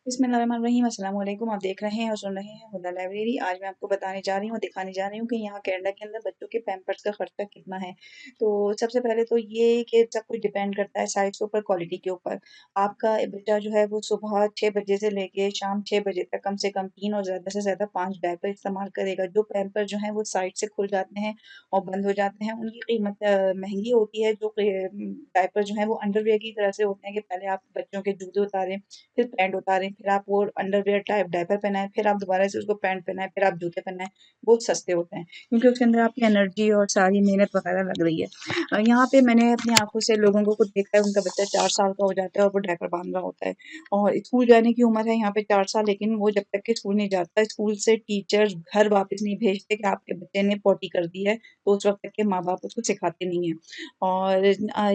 बिस्मिल्लाहिर्रहमानिर्रहीम अस्सलाम वालेकुम। आप देख रहे हैं और सुन रहे हैं हुदा लाइब्रेरी। आज मैं आपको बताने जा रही हूँ, दिखाने जा रही हूँ कि यहाँ कनाडा के अंदर बच्चों के पैम्पर्स का खर्चा कितना है। तो सबसे पहले तो ये कि सब कुछ डिपेंड करता है साइज़ के ऊपर, क्वालिटी के ऊपर। आपका बच्चा जो है वो सुबह 6 बजे से लेके शाम 6 बजे तक कम से कम 3 और ज़्यादा से ज़्यादा 5 डायपर इस्तेमाल करेगा। जो पैम्पर जो हैं वो साइड से खुल जाते हैं और बंद हो जाते हैं, उनकी कीमत महँगी होती है। जो डायपर जो हैं वो अंडरवियर की तरह से होते हैं कि पहले आप बच्चों के जूते उतारें, फिर पैंट उतारें, फिर आप वो अंडरवियर टाइप डायपर पहनाएँ, फिर आप दोबारा से उसको पैंट पहनाएँ, फिर आप जूते पहनाएँ, बहुत सस्ते होते हैं क्योंकि उसके अंदर आपकी एनर्जी और सारी मेहनत वगैरह लग रही है। यहाँ पे मैंने अपनी आँखों से लोगों को देखा है, उनका बच्चा 4 साल का हो जाता है और वो डायपर बाँध रहा होता है और स्कूल जाने की उम्र है यहाँ पे 4 साल, लेकिन वो जब तक कि स्कूल नहीं जाता, स्कूल से टीचर्स घर वापस नहीं भेजते कि आपके बच्चे ने पॉटी कर दी है, तो उस वक़्त तक के माँ-बाप उसको सिखाते नहीं हैं। और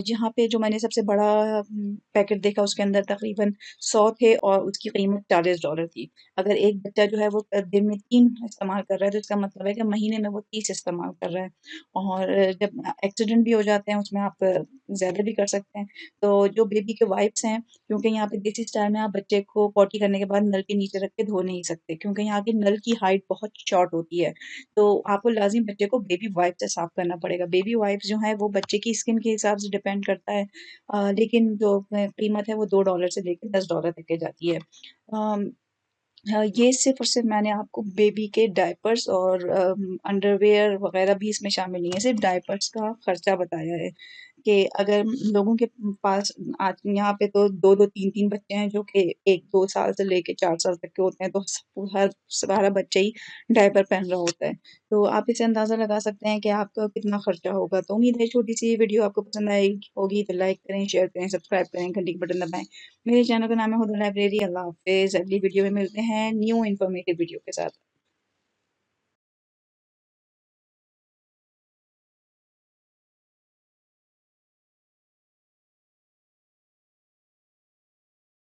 यहाँ पे जो मैंने सबसे बड़ा पैकेट देखा उसके अंदर तकरीबन 100 थे और उसकी कीमत $40 थी। अगर एक बच्चा जो है वो दिन में 3 इस्तेमाल कर रहा है, तो इसका मतलब है कि महीने में वो 30 इस्तेमाल कर रहा है। और जब एक्सीडेंट भी हो जाते हैं उसमें आप ज़्यादा भी कर सकते हैं। तो जो बेबी के वाइप्स हैं, क्योंकि यहाँ पे देसी स्टाइल में आप बच्चे को पॉटी करने के बाद नल के नीचे रख के धो नहीं सकते, क्योंकि यहाँ की नल की हाइट बहुत शॉर्ट होती है। तो आपको लाज़िम बच्चे को बेबी वाइप से साफ करना पड़ेगा। बेबी वाइप्स जो हैं वो बच्चे की स्किन के हिसाब से डिपेंड करता है, लेकिन जो कीमत है वो $2 से लेके $10 तक की जाती है। अम, हाँ, ये सिर्फ़ और सिर्फ़ मैंने आपको बेबी के डायपर्स और अंडरवियर वग़ैरह भी इसमें शामिल नहीं है, सिर्फ़ डायपर्स का खर्चा बताया है कि अगर लोगों के पास आज यहाँ पे तो 2-2 3-3 बच्चे हैं जो कि 1-2 साल से लेके 4 साल तक के होते हैं, तो हर सारा बच्चा ही डायपर पहन रहा होता है। तो आप इससे अंदाज़ा लगा सकते हैं कि आपका कितना खर्चा होगा। तो उम्मीद है छोटी-सी वीडियो आपको पसंद आई होगी, तो लाइक करें, शेयर करें, सब्सक्राइब करें, घंटी का बटन दबाएँ। मेरे चैनल का नाम है हुदा लाइब्रेरी। अल्लाह हाफ़िज़। अगली वीडियो में मिलते हैं न्यू इन्फॉर्मेटिव वीडियो के साथ।